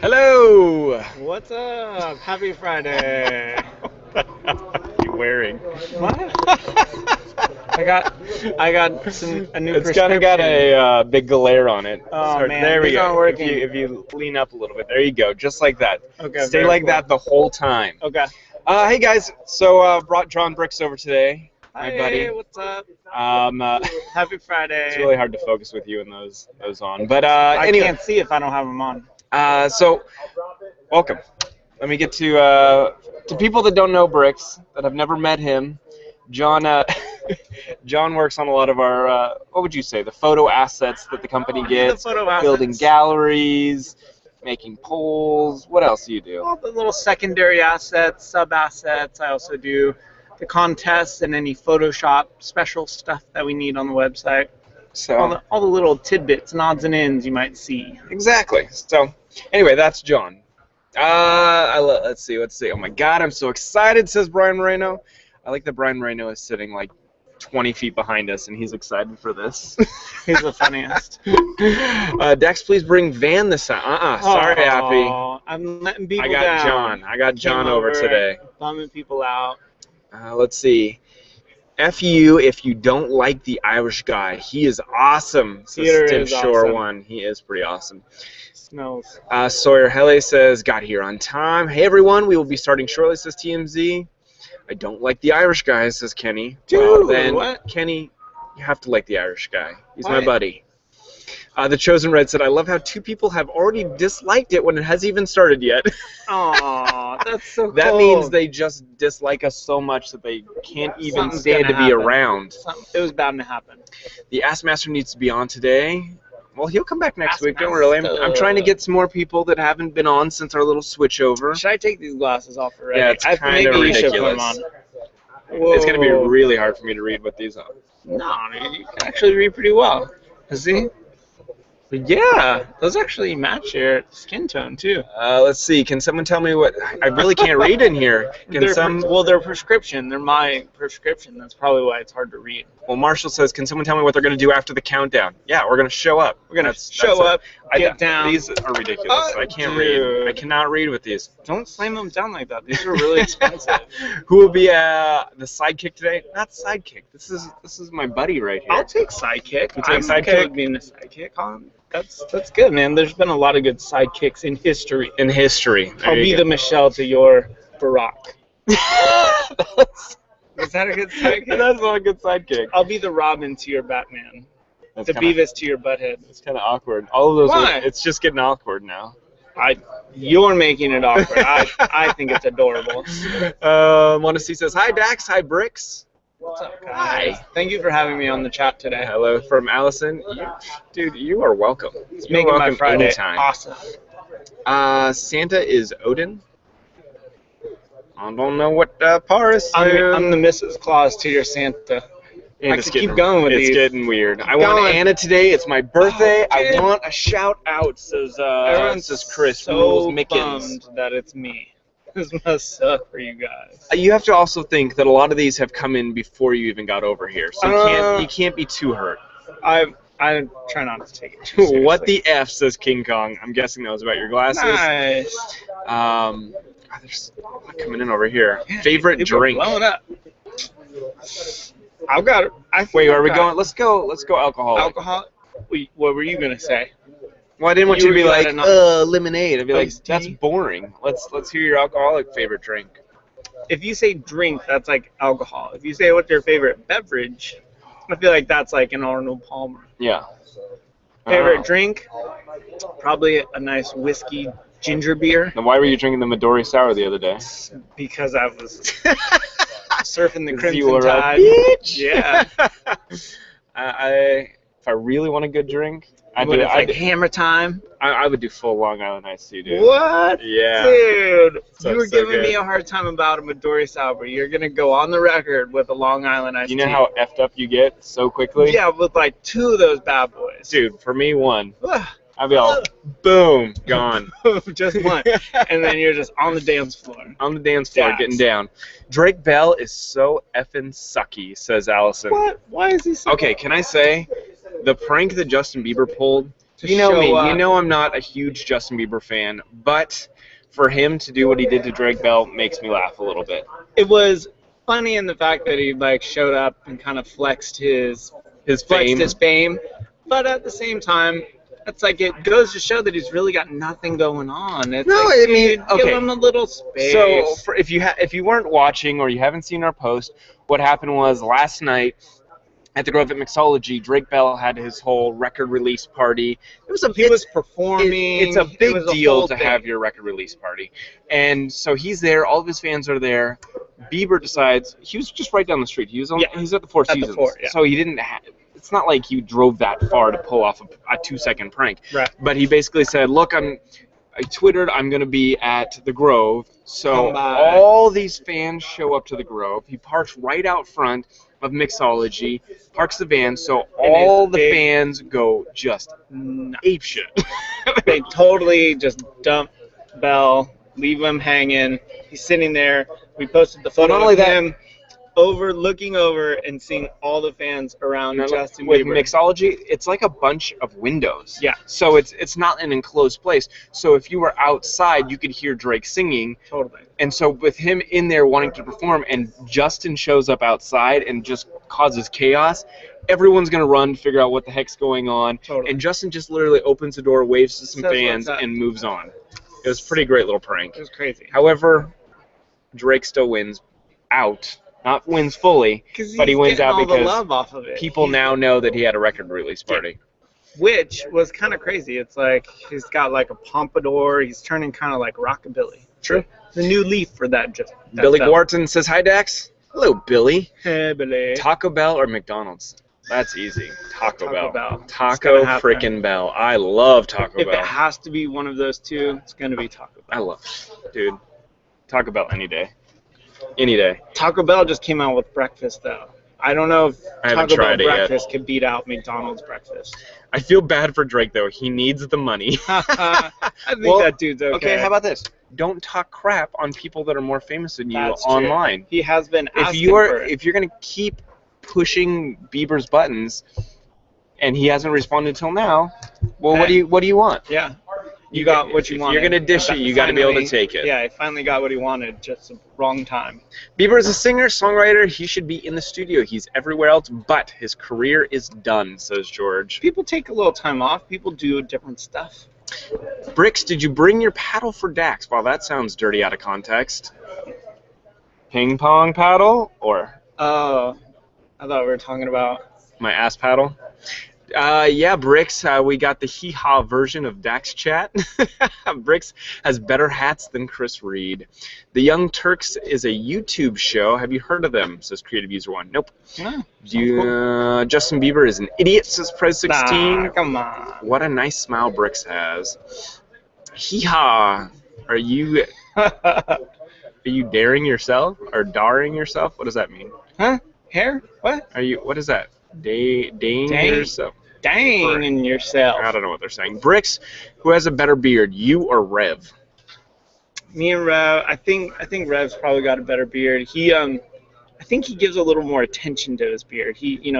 Hello! What's up? Happy Friday. What are you wearing? What? I got a new prescription. It's kind of got a big glare on it. Oh, So, man, there we these aren't go. working. If you lean up a little bit, there you go, just like that. Okay, Stay very like cool. that the whole time. Okay. Hey guys, so brought John Brix over today, my Hey, buddy. what's up? It's Happy Friday. really hard to focus with you and those on, but I anyway. can't see if I don't have them on. So welcome. Let me get to people that don't know Brix, that have never met him. John John works on a lot of our what would you say, the photo assets that the company gets, building galleries, making polls. What else do you do? All the little secondary assets, sub-assets. I also do the contests and any Photoshop special stuff that we need on the website. So All the little tidbits and odds and ends you might see. exactly. So anyway, that's John. Let's see. Oh my God, I'm so excited, says Brian Moreno. I like that Brian Moreno is sitting like 20 feet behind us, and he's excited for this. He's the funniest. Dax, please bring Van this time. Sorry, Appy. I'm letting people I got John over today. Bumming people out. Let's see. F you if you don't like the Irish guy. He is awesome, says Tim Shore awesome. One. He is pretty awesome. Smells. Sawyer Hele says, got here on time. Hey, everyone, we will be starting shortly, says TMZ. I don't like the Irish guy, says Kenny. Dude, well, then, what? Kenny, you have to like the Irish guy. He's Why? my buddy. The Chosen Red said, I love how two people have already disliked it when it hasn't even started yet. Aw, that's so cool. That means they just dislike us so much that they can't even Something's stand to gonna be happen. around. It was bound to happen. The Ass Master needs to be on today. Well, he'll come back next Ass week. Don't Master. worry. I'm trying to get some more people that haven't been on since our little switch over. Should I take these glasses off already? Yeah, it's kinda maybe you should put them ridiculous. on. Whoa. It's going to be really hard for me to read with these on. No, you can actually read pretty well. See? But yeah, those actually match your skin tone too. Let's see. Can someone tell me what? I really can't read in here. They're prescription. They're my prescription. That's probably why it's hard to read. Well, Marshall says, can someone tell me what they're going to do after the countdown? Yeah, we're going to show up. We're gonna show up, get down. These are ridiculous. Oh, I can't dude. read. I cannot read with these. Don't slam them down like that. These are really expensive. Who will be the sidekick today? Not sidekick. This is my buddy right here. I'll take sidekick. You take I'm sidekick? okay with being a sidekick. That's good, man. There's been a lot of good sidekicks in history. In history. There I'll you be go. the Michelle to your Barack. Is that a good sidekick? That's not a good sidekick. I'll be the Robin to your Batman. That's The kinda, Beavis to your Butthead. It's kind of awkward. All of those. Why? It's just getting awkward now. You're making it awkward. I think it's adorable. Monacy says, hi, Dax. Hi, Brix. What's up, guys? Hi. Thank you for having me on the chat today. Hello from Allison. Dude, you are welcome. It's You're making my welcome Friday anytime. awesome. Santa is Odin. I don't know what Paris is. I'm the Mrs. Claus to your Santa. And I it's could keep getting- going with it's these. getting weird. I want going. Anna today. It's my birthday. Oh, dude. I want a shout out, says Chris. so Rules Mickens. bummed that it's me. This must suck for you guys. You have to also think that a lot of these have come in before you even got over here, so you can't be too hurt. I try not to take it too seriously. What the F, says King Kong. I'm guessing that was about your glasses. Nice. There's a lot coming in over here. Yeah, Favorite people are drink. blowing up. I've got it. Wait, are we going? Let's go alcohol. Alcohol? Wait, what were you gonna say? Well, I didn't want you to be like, lemonade. I'd be like, Iced that's tea? boring. Let's hear your alcoholic favorite drink. If you say drink, that's like alcohol. If you say what's your favorite beverage, I feel like that's like an Arnold Palmer. Yeah. Favorite drink? Probably a nice whiskey ginger beer. Then why were you drinking the Midori Sour the other day? Because I was surfing the You Crimson were a Tide. bitch. Yeah. If I really want a good drink, It's like hammer time. I would do full Long Island iced tea, dude. What? Yeah. Dude, So- you were so giving me good. a hard time about a Midori Sour, but you're going to go on the record with a Long Island iced You know tea. how effed up you get so quickly? Yeah, with like two of those bad boys. Dude, for me, one. Ugh. I'd be all, boom, gone. Just one. And then you're just on the dance floor. On the dance floor, Dax. getting down. Drake Bell is so effing sucky, says Allison. What? Why is he so... Okay, can I say, the prank that Justin Bieber pulled, You know me. You know I'm not a huge Justin Bieber fan, but for him to do what he did to Drake Bell makes me laugh a little bit. It was funny in the fact that he like showed up and kind of flexed his fame, but at the same time, it's like it goes to show that he's really got nothing going on. It's No, like, I mean, okay. give him a little space. So if you weren't watching or you haven't seen our post, what happened was last night at the Grove at Mixology, Drake Bell had his whole record release party. He was performing. It's a big deal to have your record release party. And so he's there. All of his fans are there. Bieber decides, he was just right down the street. He's at the Four Seasons. So he didn't it's not like he drove that far to pull off a 2-second prank. Right. But he basically said, look, I twittered I'm going to be at the Grove. So all these fans show up to the Grove. He parks right out front of Mixology, parks the van, so all the fans go just apeshit. They totally just dump Bell, leave him hanging. He's sitting there. We posted the photo of him looking over and seeing all the fans around Justin Bieber. With Mixology, it's like a bunch of windows. Yeah. So it's not an enclosed place. So if you were outside, you could hear Drake singing. Totally. And so with him in there wanting to perform and Justin shows up outside and just causes chaos, everyone's going to run to figure out what the heck's going on. Totally. And Justin just literally opens the door, waves to some fans, and moves on. It was a pretty great little prank. It was crazy. However, Drake still wins out. Not wins fully, but he wins out because love off of it. People now know that he had a record release party. Which was kind of crazy. It's like he's got like a pompadour. He's turning kind of like rockabilly. True. The new leaf for that. Billy Wharton says, hi, Dax. Hello, Billy. Hey, Billy. Taco Bell or McDonald's? That's easy. Taco Bell. Taco freaking Bell. I love Taco Bell. If it has to be one of those two, it's going to be Taco Bell. I love it. Dude, Taco Bell any day. Any day. Taco Bell just came out with breakfast, though. I don't know if Taco Bell breakfast could beat out McDonald's breakfast. I feel bad for Drake, though. He needs the money. I think that dude's okay. Okay, how about this? Don't talk crap on people that are more famous than you online. True. He has been asking If you're going to keep pushing Bieber's buttons and he hasn't responded till now, well, what do you want? Yeah. You got what you wanted. If you're going to dish it, you got to be able to take it. Yeah, he finally got what he wanted, just the wrong time. Bieber is a singer, songwriter. He should be in the studio. He's everywhere else, but his career is done, says George. People take a little time off. People do different stuff. Brix, did you bring your paddle for Dax? Wow, that sounds dirty out of context. Ping pong paddle? Or? Oh, I thought we were talking about... My ass paddle? Yeah, Brix, we got the hee-haw version of Dax Chat. Brix has better hats than Chris Reed. The Young Turks is a YouTube show. Have you heard of them, says Creative User 1. Nope. No. Justin Bieber is an idiot, says Prez16. Nah, come on. What a nice smile Brix has. Hee-haw. Are you daring yourself? Or darring yourself? What does that mean? Huh? Hair? What? What is that? Dang yourself. Dang yourself. I don't know what they're saying. Brix, who has a better beard, you or Rev? Me and Rev. I think Rev's probably got a better beard. I think he gives a little more attention to his beard. He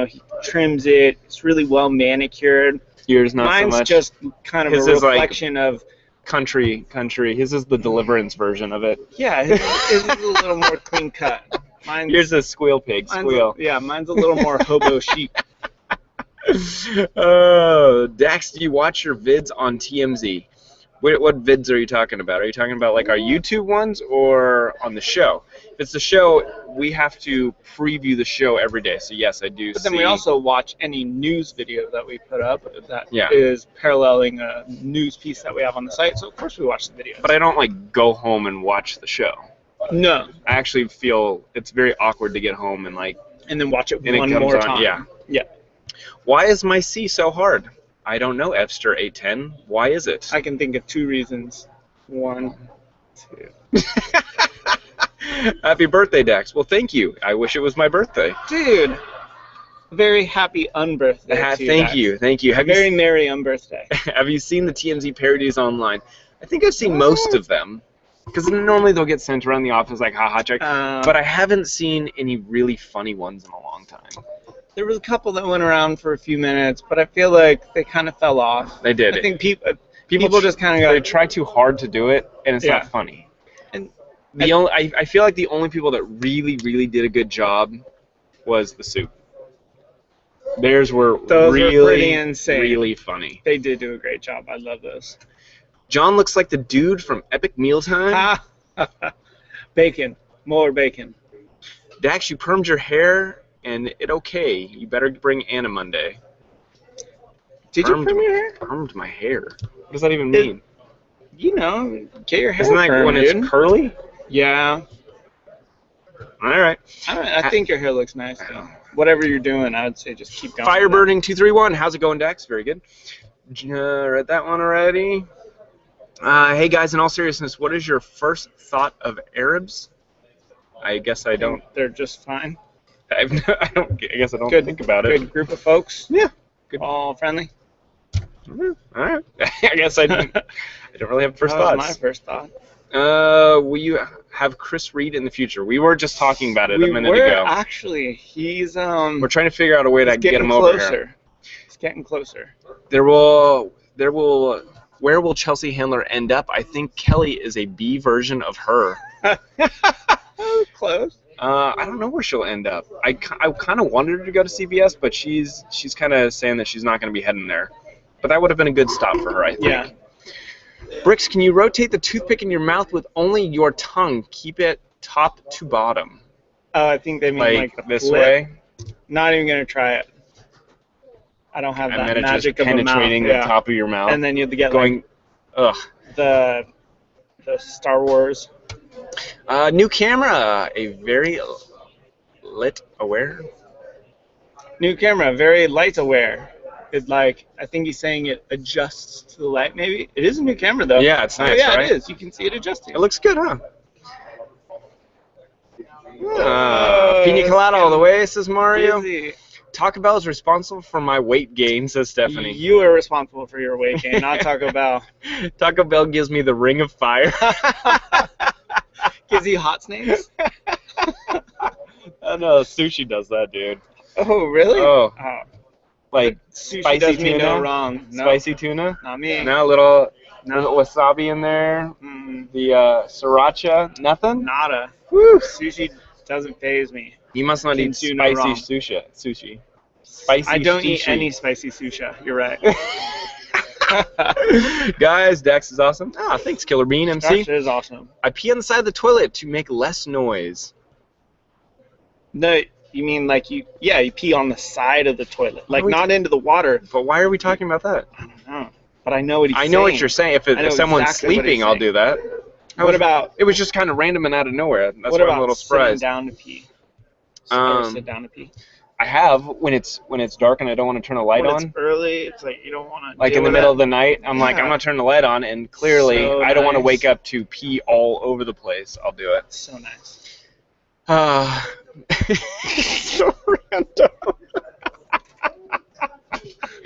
trims it. It's really well manicured. Yours not so much. Mine's just kind of his a reflection of country. His is the Deliverance version of it. Yeah, his is a little more clean cut. Yours is squeal pig, squeal. Mine's a little more hobo sheep. Dax, do you watch your vids on TMZ? What vids are you talking about? Are you talking about like our YouTube ones or on the show? If it's the show, we have to preview the show every day. So yes, I do. But then we also watch any news video that we put up that is paralleling a news piece that we have on the site. So of course we watch the video. But I don't like go home and watch the show. No. I actually feel it's very awkward to get home and then watch it one more time. Yeah. Why is my C so hard? I don't know, Fster810. Why is it? I can think of 2 reasons. 1, 2. Happy birthday, Dax. Well, thank you. I wish it was my birthday. Dude, very happy unbirthday to you, Thank you. Very merry unbirthday. Have you seen the TMZ parodies online? I think I've seen most of them. Because normally they'll get sent around the office like haha check. But I haven't seen any really funny ones in a long time. There was a couple that went around for a few minutes, but I feel like they kind of fell off. They did. I think people just kind of they try too hard to do it, and it's not funny. And I feel like the only people that really, really did a good job was the Soup. Theirs were pretty insane. Really funny. They did do a great job. I love those. John looks like the dude from Epic Mealtime. Bacon. More bacon. Dax, you permed your hair, and it okay. You better bring Anna Monday. Did you perm your hair? Permed my hair. What does that even mean? You know, get your hair Isn't that permed, when it's curly? Yeah. All right. I think your hair looks nice, though. Whatever you're doing, I would say just keep going. Firebirding231. How's it going, Dax? Very good. Read that one already. Hey, guys, in all seriousness, what is your first thought of Arabs? I guess I don't. They're just fine. I guess I don't think about it. Good group of folks. Yeah. Good. All friendly. All right. I guess I don't really have first thoughts. That was my first thought. Will you have Chris Reed in the future? We were just talking about it a minute ago. Actually, he's We're trying to figure out a way to get him over here. He's getting closer. Where will Chelsea Handler end up? I think Kelly is a B version of her. Close. I don't know where she'll end up. I kind of wanted her to go to CBS, but she's kind of saying that she's not going to be heading there. But that would have been a good stop for her, I think. Yeah. Brix, can you rotate the toothpick in your mouth with only your tongue? Keep it top to bottom. Oh, I think they mean like the this flip. way. Not even gonna try it. I don't have that magic of a mouth. Penetrating the top of your mouth. And then you have to get going. Ugh. The Star Wars. New camera. A very lit aware. New camera. Very light aware. It I think he's saying it adjusts to the light. Maybe it is a new camera though. Yeah, it's nice. Yeah, right? It is. You can see it adjusting. It looks good, huh? Pina colada all the way, says Mario. Easy. Taco Bell is responsible for my weight gain, says Stephanie. You are responsible for your weight gain, not Taco Bell. Taco Bell gives me the ring of fire. Gives you hot snakes? I know, sushi does that, dude. Oh, really? Oh. Like sushi spicy does tuna? Me no wrong. No. Spicy tuna? Not me. No, little wasabi in there. The sriracha, nothing? Nada. Woo. Sushi doesn't faze me. You must not eat spicy sushi. Spicy I don't sushi. eat any spicy sushi. You're right. Guys, Dax is awesome. Thanks, Killer Bean MC. Dax is awesome. I pee on the side of the toilet to make less noise. No, you mean you pee on the side of the toilet, not into the water. But why are we talking about that? I don't know. But I know what he's saying. I know what you're saying. If someone's sleeping, I'll do that. What about? It was just kind of random and out of nowhere. That's what why about I'm a little surprised. Sitting down to pee? Sit down to pee. I have when it's dark and I don't want to turn a light on. When it's early, it's you don't want to. In the middle of the night, I'm I'm not turning the light on, and clearly I don't want to wake up to pee all over the place. I'll do it. So nice. So random. I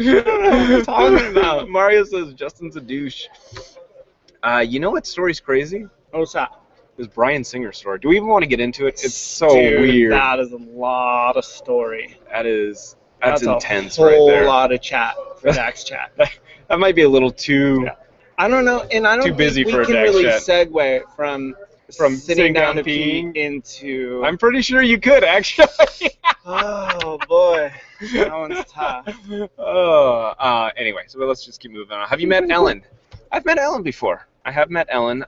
don't know what you're talking about. Mario says Justin's a douche. You know what story's crazy? What's that? This Bryan Singer story. Do we even want to get into it? It's so Dude, weird. That is a lot of story. That's intense a right there. whole lot of chat for Dax Chat. That might be a little too. Yeah. I don't know, and I don't too busy think for we a can Dax really Chat. segue from sitting down to pee peeing into. I'm pretty sure you could actually. Oh boy, that one's tough. Anyway, so let's just keep moving on. Have you met Ellen? I've met Ellen before. I have met Ellen.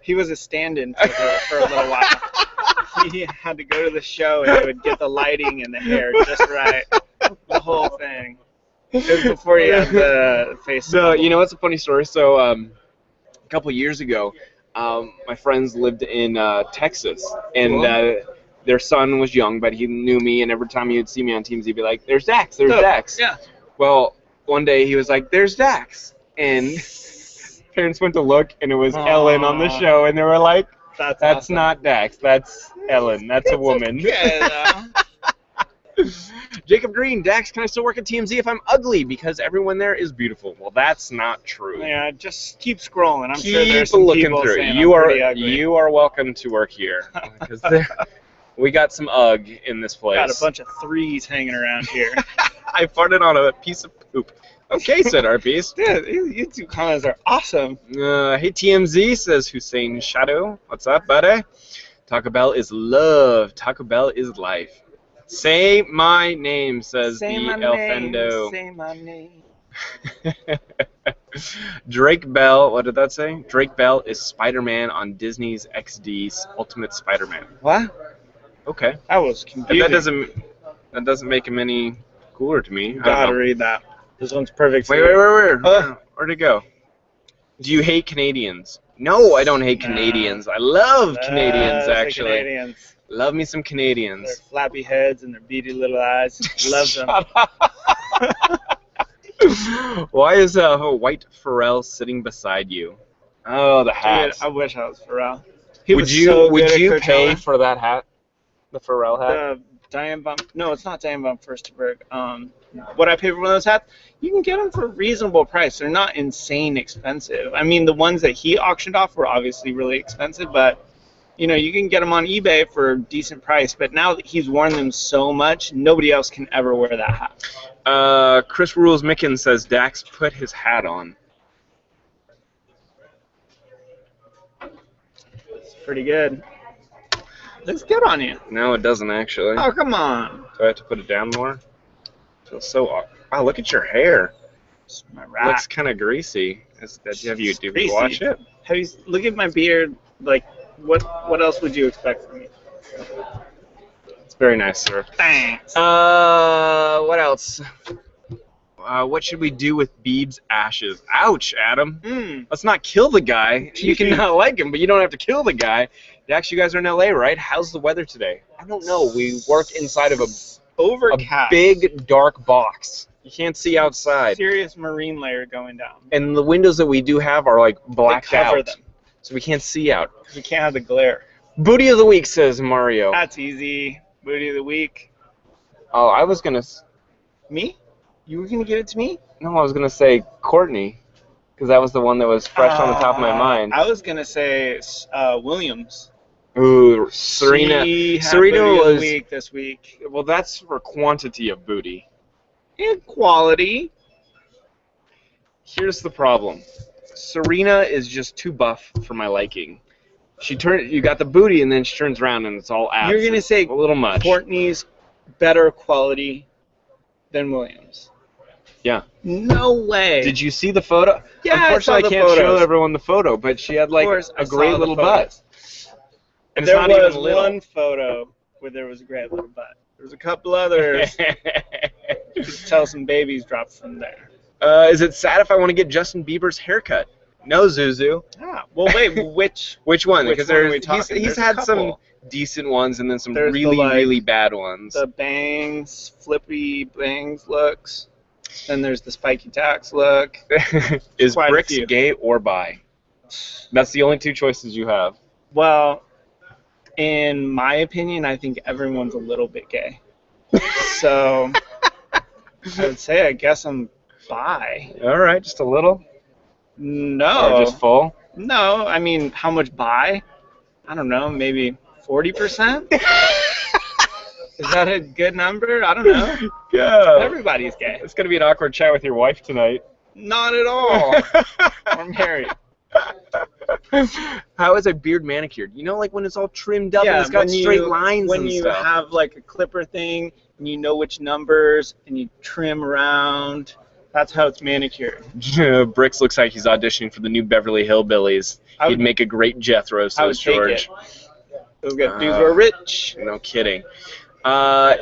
He was a stand-in for her for a little while. He had to go to the show and he would get the lighting and the hair just right. The whole thing. It was before you had the face. So, you know what's a funny story? So, a couple years ago, my friends lived in Texas, and their son was young, but he knew me, and every time he would see me on Teams, he'd be like, "There's Dax, there's Dax." Yeah. Well, one day he was like, "There's Dax," and parents went to look, and it was Ellen on the show, and they were like, "That's awesome. Not Dax, that's Ellen, that's a woman." Jacob Green, Dax, can I still work at TMZ if I'm ugly? Because everyone there is beautiful. Well, that's not true. Yeah, just keep scrolling. I'm keep sure there's some looking people through. saying You I'm pretty ugly. are welcome to work here because We got some UGG in this place. Got a bunch of threes hanging around here. I farted on a piece of poop. Okay, said our piece. Dude, YouTube comments are awesome. Hey, TMZ, says Hussein Shadow. What's up, buddy? Taco Bell is love. Taco Bell is life. Say my name, says Say the my Elfendo. name. Say my name. Drake Bell, what did that say? Drake Bell is Spider-Man on Disney's XD's Ultimate Spider-Man. What? Okay. That was confusing. That doesn't make him any cooler to me. Gotta read that. This one's perfect. Wait. Where'd it go? Do you hate Canadians? No, I don't hate Canadians. I love Canadians, actually. Canadians. Love me some Canadians. Their flappy heads and their beady little eyes. Love them. Why is a white Pharrell sitting beside you? Oh, the hat. Dude, I wish I was Pharrell. Would you pay for that hat? The Pharrell hat? The Diane Bump. No, it's not Diane Bump Furstenberg. Would I pay for one of those hats? You can get them for a reasonable price. They're not insane expensive. I mean, the ones that he auctioned off were obviously really expensive, but you can get them on eBay for a decent price. But now that he's worn them so much, nobody else can ever wear that hat. Chris Rules Mickens says Dax put his hat on. It's pretty good. Looks good on you. No, it doesn't actually. Oh, come on. Do I have to put it down more? Feels so awkward. Wow, look at your hair. It's my Looks kind of greasy. Have you wash it? Look at my beard. Like, what else would you expect from me? It's very nice, sir. Thanks. What else? What should we do with Beeb's ashes? Ouch, Adam. Let's not kill the guy. You can not like him, but you don't have to kill the guy. Dax, you guys are in LA, right? How's the weather today? I don't know. We work inside of a big, dark box. You can't see outside. Serious marine layer going down. And the windows that we do have are, like, blacked out. Them. So we can't see out. We can't have the glare. Booty of the week, says Mario. That's easy. Booty of the week. Oh, I was going to... Me? You were going to give it to me? No, I was going to say Courtney, because that was the one that was fresh on the top of my mind. I was going to say Williams. Ooh, Serena. Serena was week this week. Well, that's for quantity of booty. And quality. Here's the problem. Serena is just too buff for my liking. You got the booty, and then she turns around, and it's all abs. You're gonna say a little much. Courtney's better quality than Williams. Yeah. No way. Did you see the photo? Yeah, Unfortunately, I can't show everyone the photo, but she had like a great little butt. And there was one photo where there was a great little butt. There was a couple others. You could tell some babies dropped from there. Is it sad if I want to get Justin Bieber's haircut? No, Zuzu. Ah, well, wait, which one? Because he's had some decent ones and then some really bad ones. The bangs, flippy bangs looks. Then there's the spiky Dax look. Is Brix gay or bi? That's the only two choices you have. Well, in my opinion, I think everyone's a little bit gay. So I would say I guess I'm bi. All right, just a little? No. Or just full? No, I mean, how much bi? I don't know, maybe 40%? Is that a good number? I don't know. Yeah. Everybody's gay. It's going to be an awkward chat with your wife tonight. Not at all. We're married. How is a beard manicured? You know, like when it's all trimmed up and it's got straight lines and stuff. When you have like a clipper thing and you know which numbers and you trim around, that's how it's manicured. Brix looks like he's auditioning for the new Beverly Hillbillies. He'd make a great Jethro, says George. Those dudes were rich. No kidding.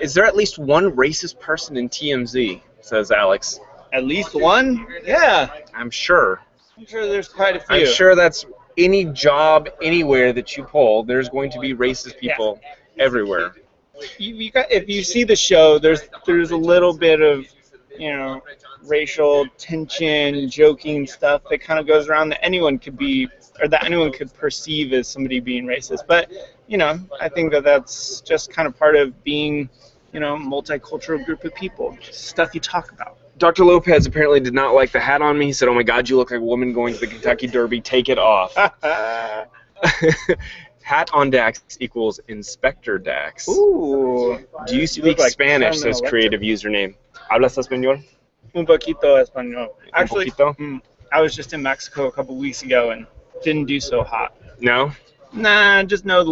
Is there at least one racist person in TMZ, says Alex. At least one? Yeah. I'm sure. I'm sure there's quite a few. I'm sure that's any job, anywhere that you pull, there's going to be racist people everywhere. If you see the show, there's a little bit of, racial tension, joking stuff that kind of goes around that anyone could be, or that anyone could perceive as somebody being racist. But, I think that's just kind of part of being, a multicultural group of people. Stuff you talk about. Dr. Lopez apparently did not like the hat on me. He said, "Oh my God, you look like a woman going to the Kentucky Derby. Take it off." Hat on Dax equals Inspector Dax. Ooh. Do you speak like Spanish? Carmen Says Electra. creative username. ¿Hablas español? Un poquito español. Actually, poquito? I was just in Mexico a couple weeks ago and didn't do so hot. No? Nah, just know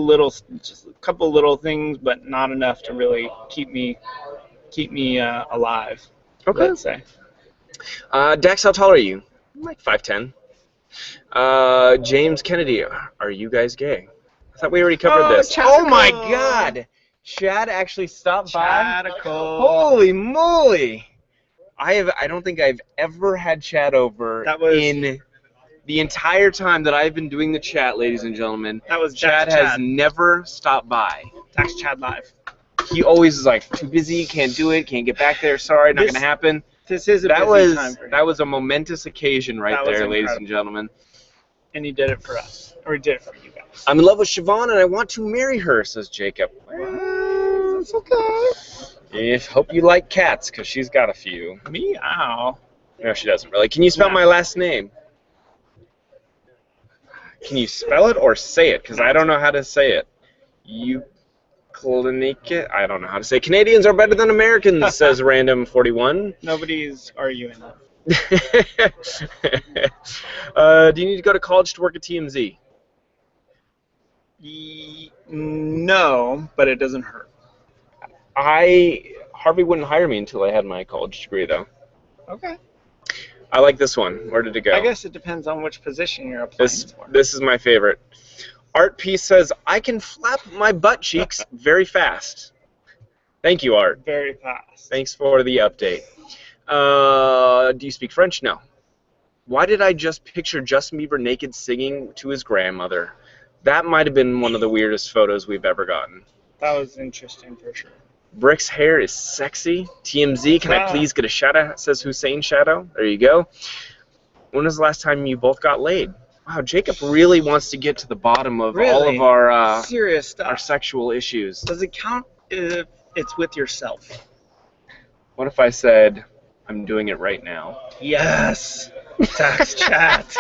just a couple little things, but not enough to really keep me alive. Okay. Let's say. Dax, how tall are you? I'm like 5'10". James Kennedy, are you guys gay? I thought we already covered this. Chaticle. Oh my God! Chad actually stopped by. Chaticle. Holy moly! I don't think I've ever had Chad over in the entire time that I've been doing the chat, ladies and gentlemen. That was Chad Dax has Chat. never stopped by. Dax Chat live. He always is like, too busy, can't do it, can't get back there, sorry, not gonna happen. This is a That busy time for him. was a momentous occasion right That was there, ladies incredible. and gentlemen. And he did it for us. Or he did it for you guys. I'm in love with Siobhan and I want to marry her, says Jacob. Well, it's okay. Hope you like cats, because she's got a few. Meow. No, she doesn't really. Can you spell my last name? Can you spell it or say it? Because I don't know how to say it. I don't know how to say it. Canadians are better than Americans, says Random41. Nobody's arguing that. Do you need to go to college to work at TMZ? No, but it doesn't hurt. Harvey wouldn't hire me until I had my college degree, though. Okay. I like this one. Where did it go? I guess it depends on which position you're applying for. This is my favorite. Art P says, I can flap my butt cheeks very fast. Thank you, Art. Very fast. Thanks for the update. Do you speak French? No. Why did I just picture Justin Bieber naked singing to his grandmother? That might have been one of the weirdest photos we've ever gotten. That was interesting for sure. Brix hair is sexy. TMZ, can I please get a shout out? Says Hussein Shadow. There you go. When was the last time you both got laid? Wow, Jacob really wants to get to the bottom of all of our serious stuff. Our sexual issues. Does it count if it's with yourself? What if I said, I'm doing it right now? Yes. Dax Chat.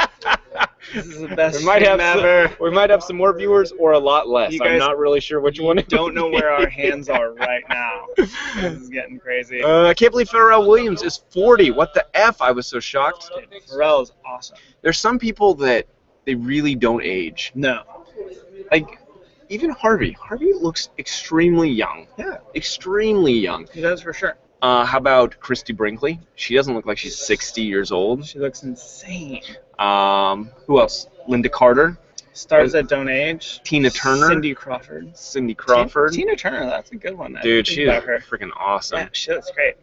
This is the best we might have ever. We might have some more viewers or a lot less. You guys, I'm not really sure which one. Don't know where our hands are right now. This is getting crazy. I can't believe Pharrell Williams is 40. What the F? I was so shocked. Pharrell is awesome. There's some people that they really don't age. No. Like, even Harvey. Harvey looks extremely young. Yeah. Extremely young. He does for sure. How about Christy Brinkley? She doesn't look like she's 60 years old. She looks insane. Who else? Linda Carter. Stars that don't age. Tina Turner. Cindy Crawford. Tina Turner, that's a good one. Dude, she is freaking awesome. Yeah, she looks great.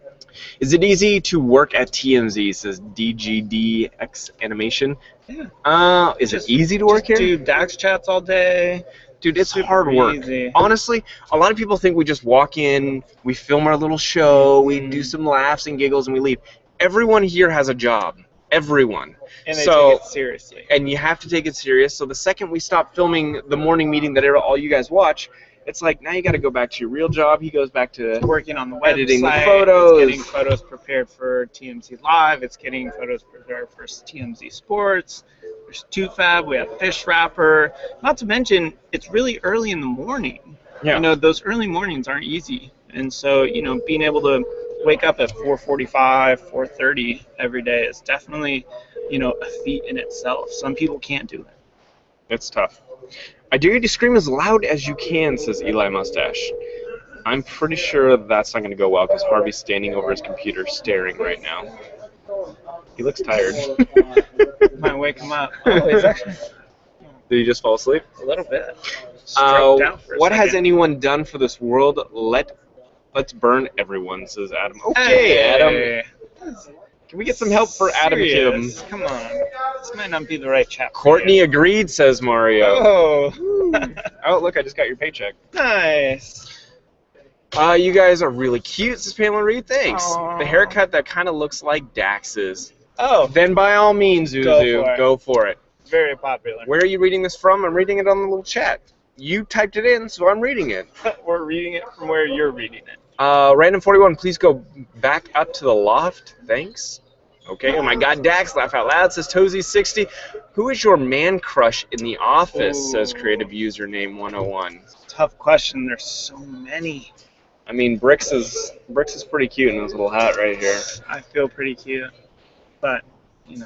Is it easy to work at TMZ? Says DGDX Animation. Yeah. Is it easy to work here? Do Dax Chats all day. Dude, it's hard work. Easy. Honestly, a lot of people think we just walk in, we film our little show, we do some laughs and giggles, and we leave. Everyone here has a job. Everyone. And they take it seriously. And you have to take it serious. So the second we stop filming the morning meeting that all you guys watch, it's like, now you got to go back to your real job. He goes back to working on the website, editing the photos. It's getting photos prepared for TMZ Live. It's getting photos prepared for TMZ Sports. There's 2Fab. We have Fish Wrapper. Not to mention, it's really early in the morning. Yeah. You know, those early mornings aren't easy. And so, you know, being able to wake up at 4:45, 4:30 every day is definitely, you know, a feat in itself. Some people can't do it. It's tough. I dare you to scream as loud as you can, says Eli Mustache. I'm pretty sure that's not going to go well because Harvey's standing over his computer staring right now. He looks tired. Might wake him up. Oh, he's actually... Did he just fall asleep? A little bit. Stroked out for a what has second. anyone done for this world? Let's burn everyone, says Adam. Okay, Hey. Adam. Can we get some help for Adam Kim? Serious? Come on. This might not be the right chat. for Courtney you. agreed, says Mario. Oh. Oh, look, I just got your paycheck. Nice. You guys are really cute, says Pamela Reed. Thanks. Aww. The haircut that kind of looks like Dax's. Oh, Then by all means, Zuzu, go for it. very popular. Where are you reading this from? I'm reading it on the little chat. You typed it in, so I'm reading it. We're reading it from where you're reading it. Random41, please go back up to the loft. Thanks. Okay, oh my God, Dax, laugh out loud, says Tozy60. Who is your man crush in the office, says creative username 101. Tough question. There's so many. I mean, Brix is pretty cute in his little hat right here. I feel pretty cute, but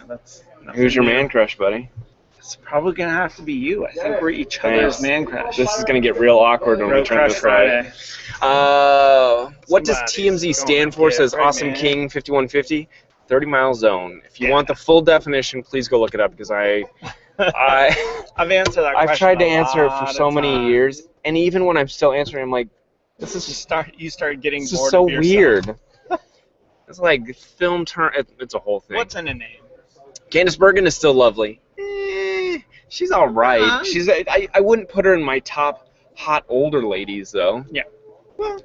that's. Who's your man crush, buddy? It's probably gonna have to be you. I think we're each other's man crush. This is gonna get real awkward when we turn this right. What does TMZ stand for? Says Awesome man. King 5150. 30 mile zone. If you want the full definition, please go look it up because I've answered that question. I've tried to answer it for so many years, and even when I'm still answering, I'm like, this is you start getting this bored is so of weird. It's like film turn. It's a whole thing. What's in a name? Candace Bergen is still lovely. She's all right. She's I wouldn't put her in my top hot older ladies though. Yeah. Well,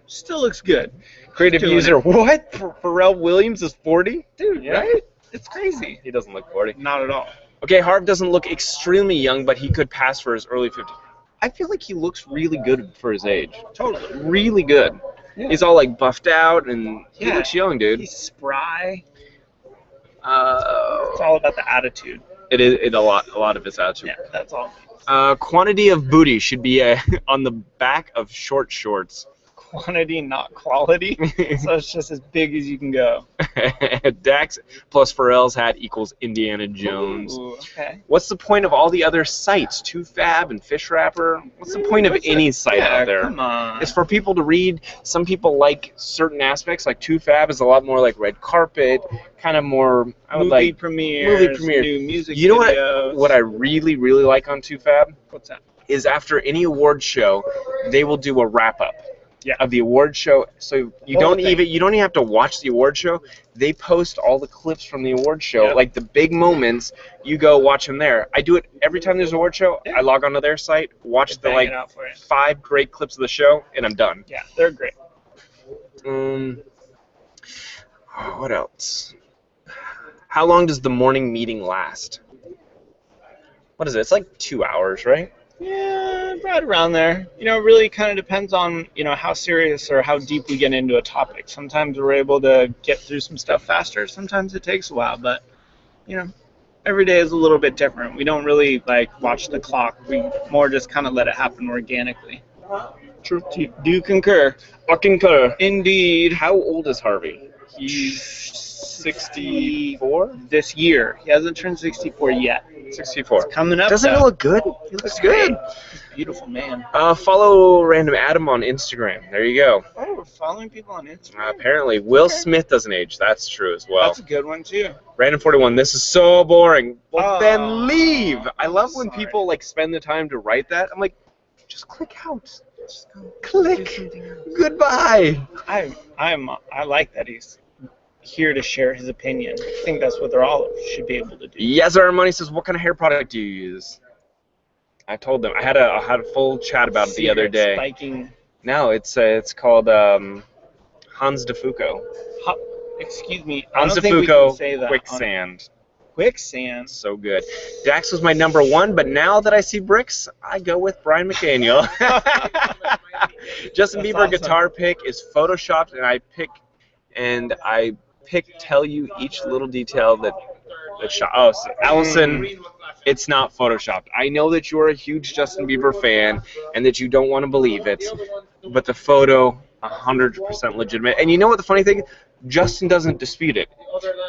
still looks good. Creative user. What? Pharrell Williams is 40? Dude, yeah. Right? It's crazy. He doesn't look 40. Not at all. Okay, Harp doesn't look extremely young, but he could pass for his early 50s. I feel like he looks really good for his age. Totally. Really good. Yeah. He's all like buffed out, and he looks young, dude. He's spry. It's all about the attitude. It is a lot of his attitude. Yeah, that's all. Quantity of booty should be on the back of short shorts. Quantity, not quality. So it's just as big as you can go. Dax plus Pharrell's hat equals Indiana Jones. Ooh, okay. What's the point of all the other sites? 2Fab and Fish Wrapper? What's the point of any site out there? Come on. It's for people to read. Some people like certain aspects, like 2Fab is a lot more like red carpet, kind of more movie premieres, new music You know videos. what I really, really like on 2Fab? What's that? Is after any award show, they will do a wrap-up. Yeah. Of the award show, so you don't even have to watch the award show. They post all the clips from the award show, like the big moments. You go watch them there. I do it every time there's an award show. I log onto their site, watch the 5 great clips of the show, and I'm done. Yeah, they're great. What else? How long does the morning meeting last? What is it? It's like 2 hours, right? Yeah, right around there. It really kind of depends on, how serious or how deep we get into a topic. Sometimes we're able to get through some stuff faster. Sometimes it takes a while, but, every day is a little bit different. We don't really, watch the clock. We more just kind of let it happen organically. True. Do you concur? I concur. Indeed. How old is Harvey? He's 64 this year. He hasn't turned 64 yet. 64. It's coming up. Doesn't he look good? He looks good. He's a beautiful man. Follow Random Adam on Instagram. There you go. Oh, we're following people on Instagram? Apparently. Will Smith doesn't age. That's true as well. That's a good one, too. Random 41. This is so boring. Well, then leave. I love when people, spend the time to write that. I'm like, just click out. Just go click. Goodbye. I like that he's here to share his opinion. I think that's what they're all should be able to do. Yes, our money says, what kind of hair product do you use? I told them. I had a full chat about it the other day. Spiking. No, it's called Hans de Foucault. Excuse me. Hans de Foucault Quicksand. Quicksand. So good. Dax was my number 1, but now that I see Brix, I go with Brian McDaniel. Justin Bieber guitar pick is photoshopped, and I tell you each little detail that shot. Oh, so Allison, it's not photoshopped. I know that you're a huge Justin Bieber fan and that you don't want to believe it, but the photo, 100% legitimate. And you know what the funny thing? Justin doesn't dispute it.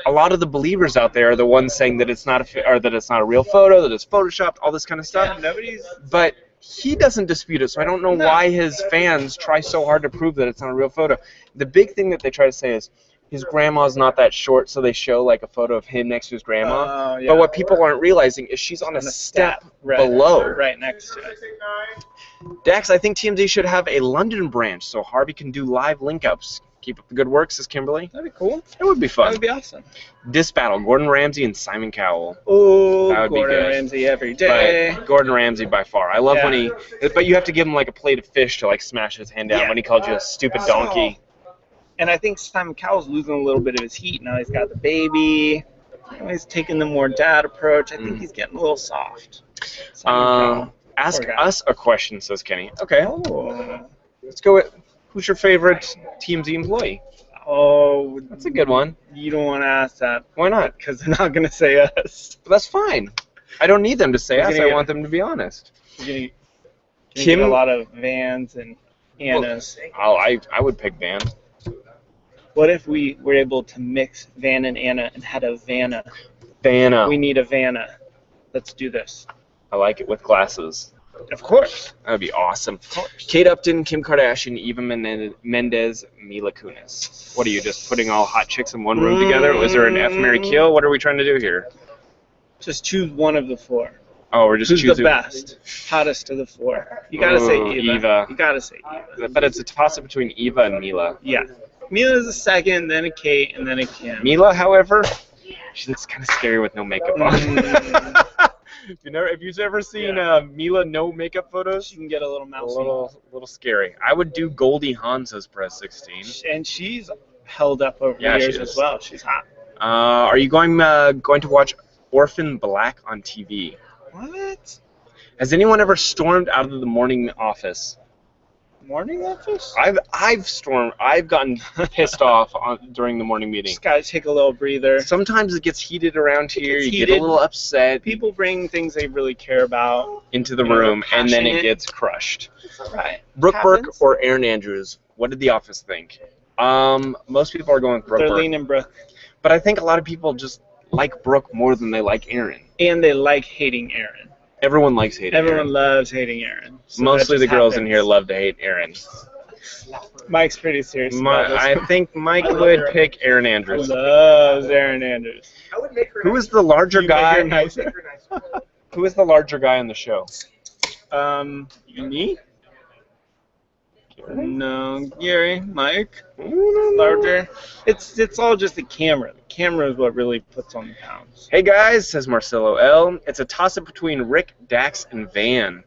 A lot of the believers out there are the ones saying that it's not a real photo, that it's photoshopped, all this kind of stuff. But he doesn't dispute it, so I don't know why his fans try so hard to prove that it's not a real photo. The big thing that they try to say is his grandma's not that short, so they show a photo of him next to his grandma. But what people aren't realizing is she's on a step below. Right next to it. Dax, I think TMZ should have a London branch so Harvey can do live link-ups. Keep up the good work, says Kimberly. That'd be cool. It would be fun. That would be awesome. This battle, Gordon Ramsay and Simon Cowell. Oh, that would Gordon be good. Ramsay every day. But Gordon Ramsay by far. I love when but you have to give him a plate of fish to smash his hand down when he called you a stupid donkey. And I think Simon Cowell's losing a little bit of his heat. Now he's got the baby. He's taking the more dad approach. I think he's getting a little soft. Ask us a question, says Kenny. Okay. Let's go with, who's your favorite TMZ employee? Oh, That's a good one. You don't want to ask that. Why not? Because they're not going to say us. But that's fine. I don't need them to say We're us. gonna I get- want them to be honest. You're going to Kim- get a lot of Vans and Annas. I would pick Van. What if we were able to mix Van and Anna and had a Vanna? Vanna. We need a Vanna. Let's do this. I like it with glasses. Of course. That would be awesome. Of course. Kate Upton, Kim Kardashian, Eva Mendes, Mila Kunis. What are you, just putting all hot chicks in one room together? Was there an F, Marry, Kill? What are we trying to do here? Just choose one of the four. Oh, we're just Who's choosing. the best? Hottest of the four. You gotta say Ooh, Eva. Eva. You gotta say Eva. But it's a toss-up between Eva and Mila. Yeah. Mila's a second, then a Kate, and then a Kim. Mila, however, she looks kind of scary with no makeup on. Mm. If you've ever seen Mila no makeup photos, She can get a little a mousy. little scary. I would do Goldie Hawn's as press 16. And she's held up over Yeah, the she years is. as well. She's hot. Are you going to watch Orphan Black on TV? What? Has anyone ever stormed out of the morning office? Morning office? I've gotten pissed off during the morning meeting. Just gotta take a little breather. Sometimes it gets heated around here. gets You get a heated. little upset People bring things they really care about. into the You know, room, and then it passionate. gets crushed. Right. Brooke Burke Happens. or Aaron Andrews? What did the office think? Most people are going with Brooke They're Burke, leaning Brooke. but I think a lot of people just like Brooke more than they like Aaron. And they like hating Aaron. Everyone likes hating Everyone Aaron. loves hating Aaron. So Mostly that the just girls in happens. here love to hate Aaron. Mike's pretty serious about this. I think Mike would pick Aaron Andrews. Loves Aaron Andrews. I would make her Who is the larger You make her guy? nicer. Who is the larger guy on the show? Me? No, Gary, Mike, larger. It's all just the camera. The camera is what really puts on the pounds. Hey guys, says Marcelo L. It's a toss-up between Rick, Dax, and Van.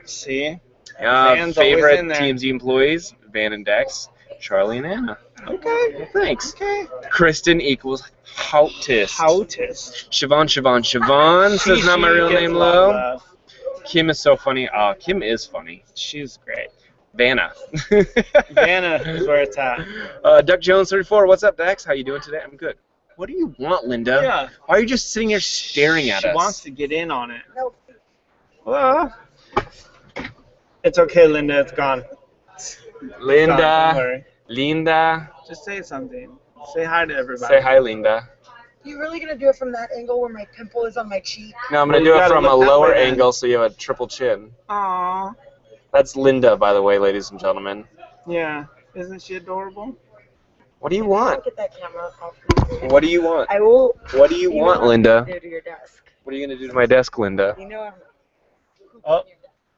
See? Van's always Favorite in there. TMZ employees, Van and Dax, Charlie and Anna. Okay. Well, thanks. Okay. Kristen equals houtist. Houtist. Siobhan says not my real Gets name, a lot of low. love. Kim is so funny. Kim is funny. She's great. Vanna. Vanna is where it's at. Duck Jones 34. What's up, Dax? How you doing today? I'm good. What do you want, Linda? Yeah. Why are you just sitting here staring at She us? wants to get in on it. No, Well, It's okay, Linda. It's gone. Don't Linda. worry. Linda. Just say something. Say hi to everybody. Say hi, Linda. you really gonna do it from that angle where my pimple is on my cheek? No, I'm Well, going to you do it gotta from a look that lower way then. angle so you have a triple chin. Aww. That's Linda, by the way, ladies and gentlemen. Yeah. Isn't she adorable? What do you want? Get that camera off. What do you want? I will. What do you know want, what Linda? to do to your desk. What are you going to do to my desk, Linda? You know I'm. Oh.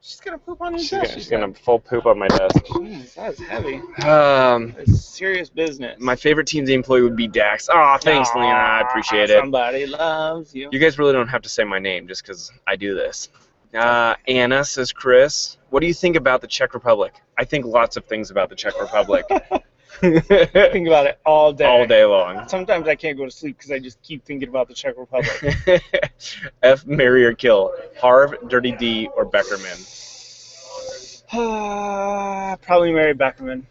She's gonna poop on his desk. She's gonna full poop on my desk. Jeez, that's heavy. Um, It's serious business. my favorite TMZ employee would be Dax. Oh, thanks, Aw, Lena. I appreciate it. Somebody loves you. You guys really don't have to say my name just because I do this. Anna says, Chris, what do you think about the Czech Republic? I think lots of things about the Czech Republic. Think about it all day. All day long. Sometimes I can't go to sleep because I just keep thinking about the Czech Republic. F, marry or kill. Harv, Dirty D, or Beckerman. Probably marry Beckerman.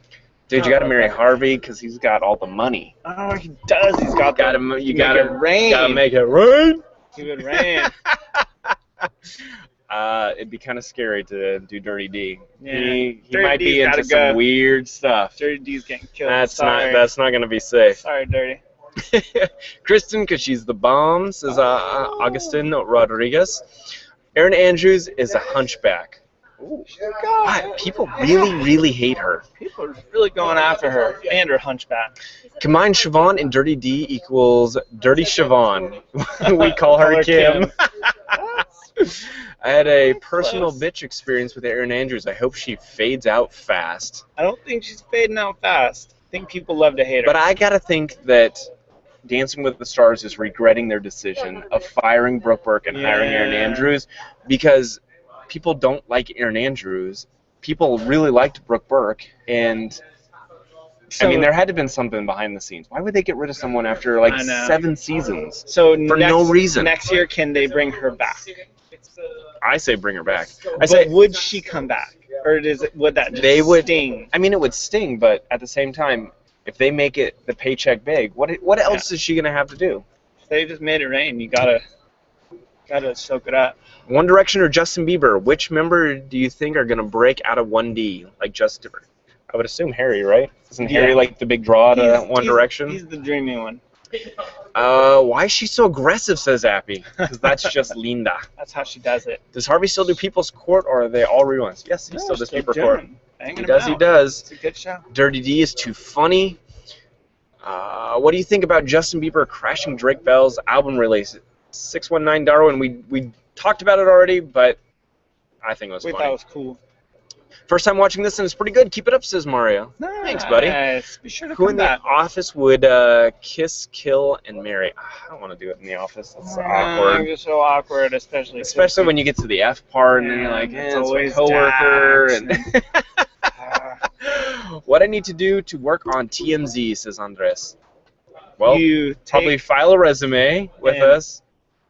Dude, you gotta marry Harvey because he's got all the money. Oh, he does. He's got You make gotta it rain. Gotta make it rain. He would rain. It'd be kind of scary to do Dirty D. Yeah. He Dirty might D's be into gotta some go. weird stuff. Dirty D's getting killed. That's Sorry. not gonna be safe. Sorry, Dirty. Kristen, because she's the bomb, says Augustin Rodriguez. Aaron Andrews is a hunchback. God, people really hate her. People are really going after her and her hunchback. Combine Siobhan and Dirty D equals Dirty Siobhan. We call her Kim. I had a personal Close. bitch experience with Aaron Andrews. I hope she fades out fast. I don't think she's fading out fast. I think people love to hate her. But I gotta think that Dancing with the Stars is regretting their decision of firing Brooke Burke and hiring Aaron Yeah. Andrews because people don't like Aaron Andrews. People really liked Brooke Burke, and I mean, there had to have been something behind the scenes. Why would they get rid of someone after like I know. 7 seasons? So for no reason. Next year, can they bring her back? I say bring her back. I But say, would she come back, or would that just They would- sting? I mean, it would sting, but at the same time, if they make it the paycheck big, what else is she gonna have to do? They just made it rain. You gotta soak it up. One Direction or Justin Bieber? Which member do you think are gonna break out of 1D like Justin? I would assume Harry, right? Isn't Harry like the big draw to One Direction? He's the dreamy one. Why is she so aggressive? Says Appy. Because that's just Linda. That's how she does it. Does Harvey still do People's Court, or are they all reruns? Yes, he still does People's Court. He does. He does. It's a good show. Dirty D is too funny. What do you think about Justin Bieber crashing Drake Bell's album release? 619 Darwin. We talked about it already, but I think it was funny. We thought it was cool. First time watching this, and it's pretty good. Keep it up, says Mario. Nice. Thanks, buddy. Be sure to Who come in the back. office would kiss, kill, and marry? I don't want to do it in the office. It's awkward. It's so awkward, especially when you get to the F part, and then you're like, it's always a coworker. Dax And what I need to do to work on TMZ, says Andres. Well, you probably file a resume with us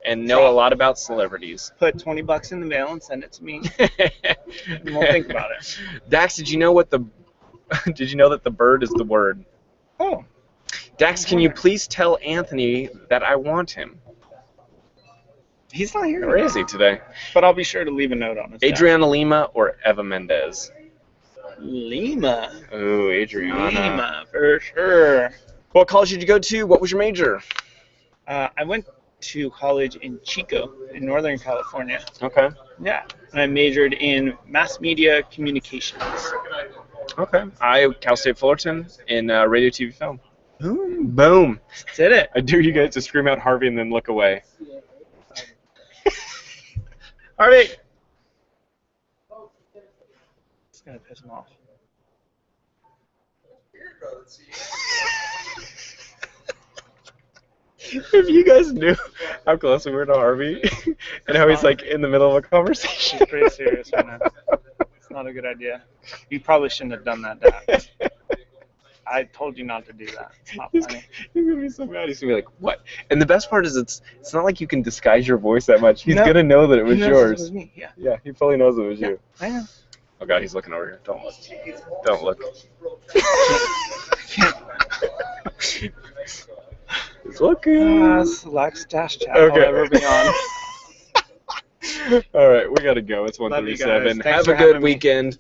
and know a lot about celebrities. Put $20 in the mail and send it to me. And we'll think about it. Dax, did you know that the bird is the word? Oh. Dax, can you please tell Anthony that I want him? He's not here. Where is he today? But I'll be sure to leave a note on his Adriana Lima or Eva Mendez? Lima. Oh, Adriana. Lima, for sure. What college did you go to? What was your major? I went to college in Chico, in Northern California. Okay. Yeah. And I majored in mass media communications. Okay. Cal State Fullerton in radio, TV, film. Boom. Boom. Did it. I dare you guys to scream out Harvey and then look away. Harvey! It's going to piss him off. If you guys knew how close we were to Harvey and how he's like in the middle of a conversation. He's pretty serious right now. It's not a good idea. You probably shouldn't have done that, Dax. I told you not to do that. It's not funny. He's gonna be so mad. He's gonna be like, "What?" And the best part is, it's not like you can disguise your voice that much. He's gonna know that it was yours. It was me. Yeah. Yeah, he probably knows it was you. I know. Oh God, he's looking over here. Don't look. Don't look. He's looking. Select Dax Chat. Okay. I'll ever be on. All right, we gotta go. It's Love you 1:37. guys. Thanks Have for a good having me. weekend.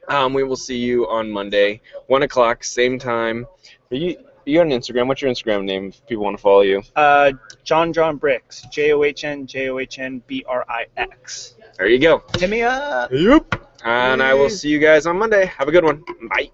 We will see you on Monday, 1 o'clock, same time. You on Instagram? What's your Instagram name if people want to follow you? John Brix. JOHN Brix. There you go. Hit me up. Yep. And I will see you guys on Monday. Have a good one. Bye.